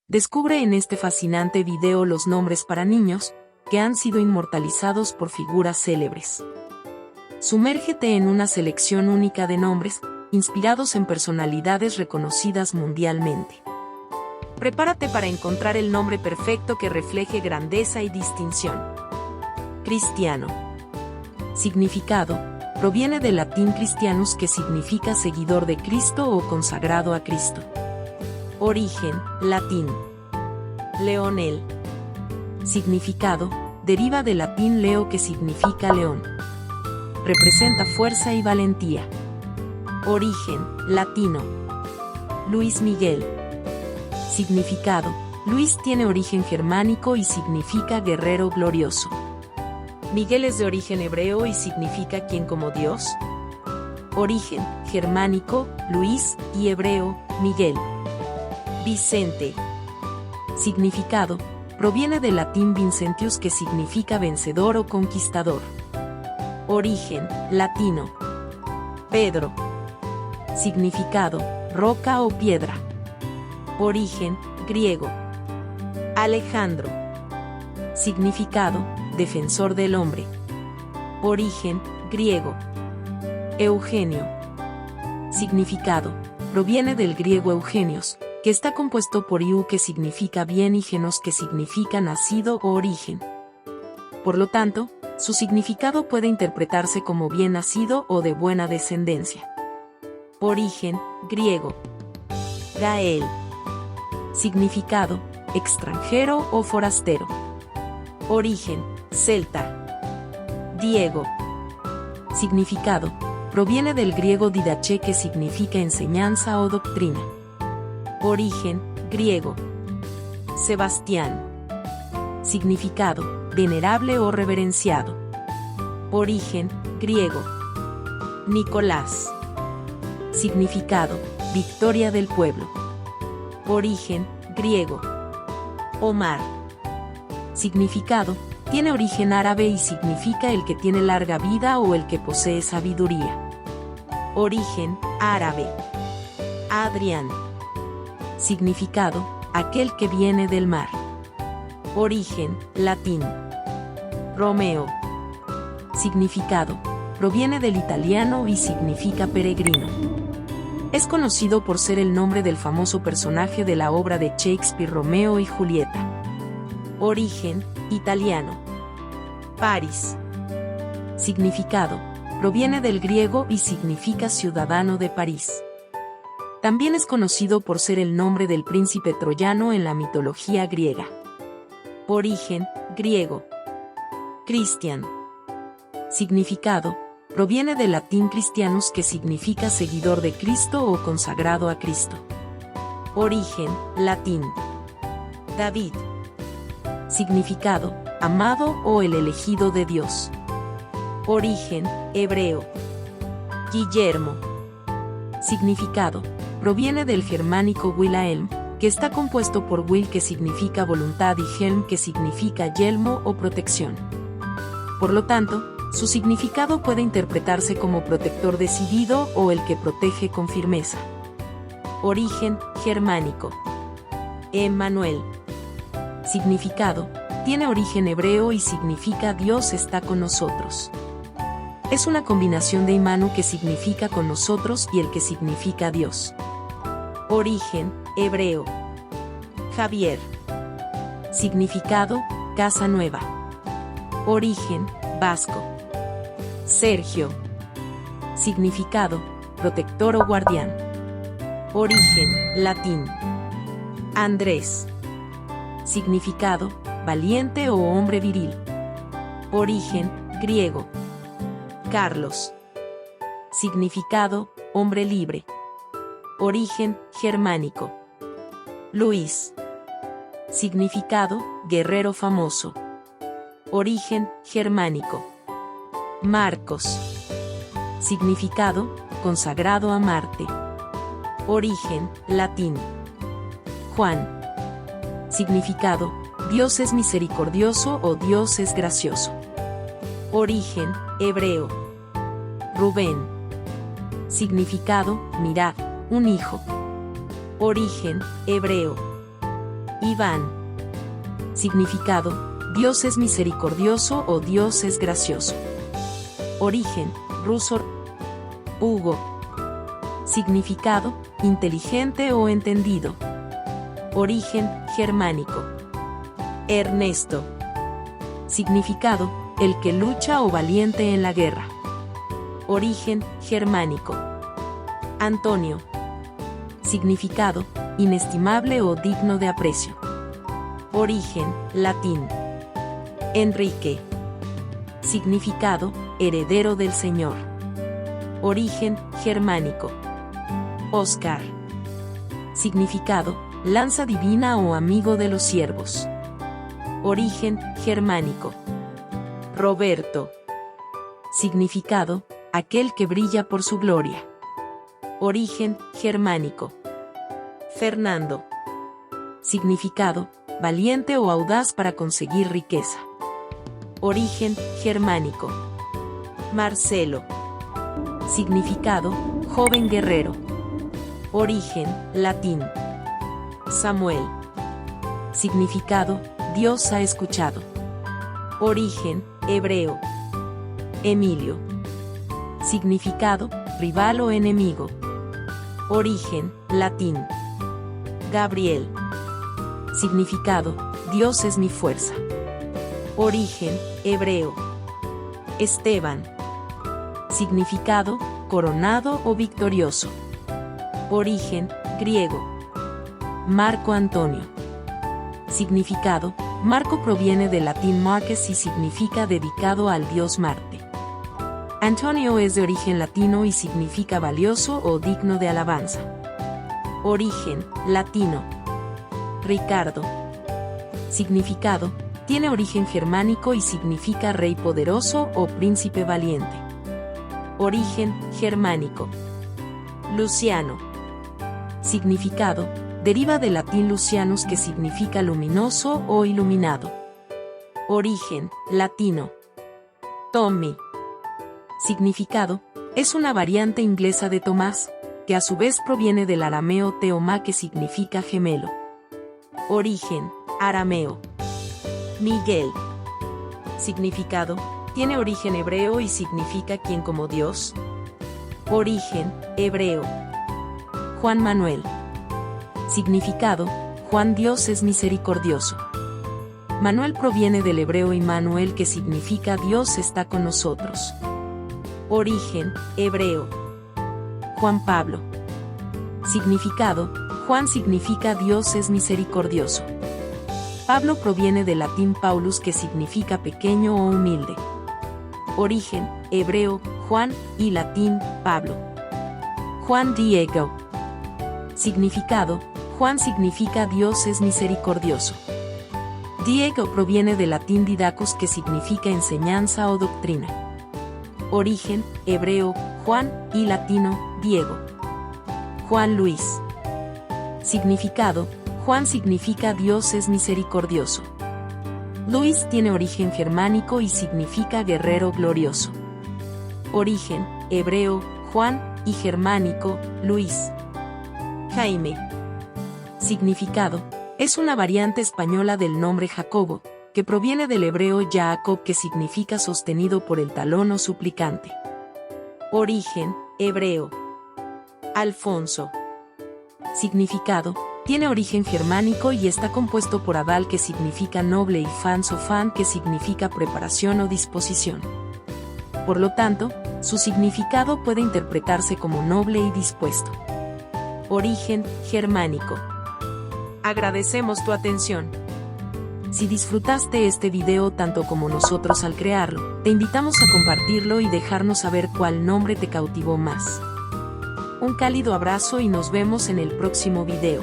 Descubre en este fascinante video los nombres para niños que han sido inmortalizados por figuras célebres. Sumérgete en una selección única de nombres, inspirados en personalidades reconocidas mundialmente. Prepárate para encontrar el nombre perfecto que refleje grandeza y distinción. Cristiano. Significado: proviene del latín Christianus, que significa seguidor de Cristo o consagrado a Cristo. Origen: latín. Leonel. Significado: deriva del latín leo, que significa león. Representa fuerza y valentía. Origen: latino. Luis Miguel. Significado: Luis tiene origen germánico y significa guerrero glorioso. Miguel es de origen hebreo y significa quien como Dios. Origen: germánico, Luis, y hebreo, Miguel. Vicente. Significado: proviene del latín Vincentius, que significa vencedor o conquistador. Origen: latino. Pedro. Significado: roca o piedra. Origen: griego. Alejandro. Significado: defensor del hombre. Origen: griego. Eugenio. Significado: proviene del griego eugenios, que está compuesto por iu, que significa bien, y genos, que significa nacido o origen. Por lo tanto, su significado puede interpretarse como bien nacido o de buena descendencia. Origen: griego. Gael. Significado: extranjero o forastero. Origen: celta. Diego. Significado: proviene del griego didache, que significa enseñanza o doctrina. Origen: griego. Sebastián. Significado: venerable o reverenciado. Origen: griego. Nicolás. Significado: victoria del pueblo. Origen: griego. Omar. Significado: tiene origen árabe y significa el que tiene larga vida o el que posee sabiduría. Origen: árabe. Adrián. Significado: aquel que viene del mar. Origen: latín. Romeo. Significado: proviene del italiano y significa peregrino. Es conocido por ser el nombre del famoso personaje de la obra de Shakespeare, Romeo y Julieta. Origen: italiano. Paris. Significado: proviene del griego y significa ciudadano de París. También es conocido por ser el nombre del príncipe troyano en la mitología griega. Origen: griego. Cristian. Significado: proviene del latín Christianus, que significa seguidor de Cristo o consagrado a Cristo. Origen: latín. David. Significado: amado o el elegido de Dios. Origen: hebreo. Guillermo. Significado: proviene del germánico Wilhelm, que está compuesto por Will, que significa voluntad, y Helm, que significa yelmo o protección. Por lo tanto, su significado puede interpretarse como protector decidido o el que protege con firmeza. Origen: germánico. Emmanuel. Significado: tiene origen hebreo y significa Dios está con nosotros. Es una combinación de Imanu, que significa con nosotros, y el, que significa Dios. Origen: hebreo. Javier. Significado: casa nueva. Origen: vasco. Sergio. Significado: protector o guardián. Origen: latín. Andrés. Significado: valiente o hombre viril. Origen: griego. Carlos. Significado: hombre libre. Origen: germánico. Luis. Significado: guerrero famoso. Origen: germánico. Marcos. Significado: consagrado a Marte. Origen: latín. Juan. Significado: Dios es misericordioso o Dios es gracioso. Origen: hebreo. Rubén. Significado: mirad, un hijo. Origen: hebreo. Iván. Significado: Dios es misericordioso o Dios es gracioso. Origen: ruso. Hugo. Significado: inteligente o entendido. Origen: germánico. Ernesto. Significado: el que lucha o valiente en la guerra. Origen: germánico. Antonio. Significado: inestimable o digno de aprecio. Origen: latín. Enrique. Significado: heredero del Señor. Origen: germánico. Óscar. Significado: lanza divina o amigo de los siervos. Origen: germánico. Roberto. Significado: aquel que brilla por su gloria. Origen: germánico. Fernando. Significado: valiente o audaz para conseguir riqueza. Origen: germánico. Marcelo. Significado: joven guerrero. Origen: latín. Samuel. Significado: Dios ha escuchado. Origen: hebreo. Emilio. Significado: rival o enemigo. Origen: latín. Gabriel. Significado: Dios es mi fuerza. Origen: hebreo. Esteban. Significado: coronado o victorioso. Origen: griego. Marco Antonio. Significado: Marco proviene del latín Marcus y significa dedicado al dios Marte. Antonio es de origen latino y significa valioso o digno de alabanza. Origen: latino. Ricardo. Significado: tiene origen germánico y significa rey poderoso o príncipe valiente. Origen: germánico. Luciano. Significado: deriva del latín lucianus, que significa luminoso o iluminado. Origen: latino. Tommy. Significado: es una variante inglesa de Tomás, que a su vez proviene del arameo teomá, que significa gemelo. Origen: arameo. Miguel. Significado: tiene origen hebreo y significa quien como Dios. Origen: hebreo. Juan Manuel. Significado: Juan, Dios es misericordioso. Manuel proviene del hebreo Immanuel, que significa Dios está con nosotros. Origen: hebreo. Juan Pablo. Significado: Juan significa Dios es misericordioso. Pablo proviene del latín Paulus, que significa pequeño o humilde. Origen: hebreo, Juan, y latín, Pablo. Juan Diego. Significado: Juan significa Dios es misericordioso. Diego proviene del latín didacus, que significa enseñanza o doctrina. Origen: hebreo, Juan, y latino, Diego. Juan Luis. Significado: Juan significa Dios es misericordioso. Luis tiene origen germánico y significa guerrero glorioso. Origen: hebreo, Juan, y germánico, Luis. Jaime. Significado: es una variante española del nombre Jacobo, que proviene del hebreo Jacob, que significa sostenido por el talón o suplicante. Origen: hebreo. Alfonso. Significado: tiene origen germánico y está compuesto por Adal, que significa noble, y fan, sofán, que significa preparación o disposición. Por lo tanto, su significado puede interpretarse como noble y dispuesto. Origen: germánico. Agradecemos tu atención. Si disfrutaste este video tanto como nosotros al crearlo, te invitamos a compartirlo y dejarnos saber cuál nombre te cautivó más. Un cálido abrazo y nos vemos en el próximo video.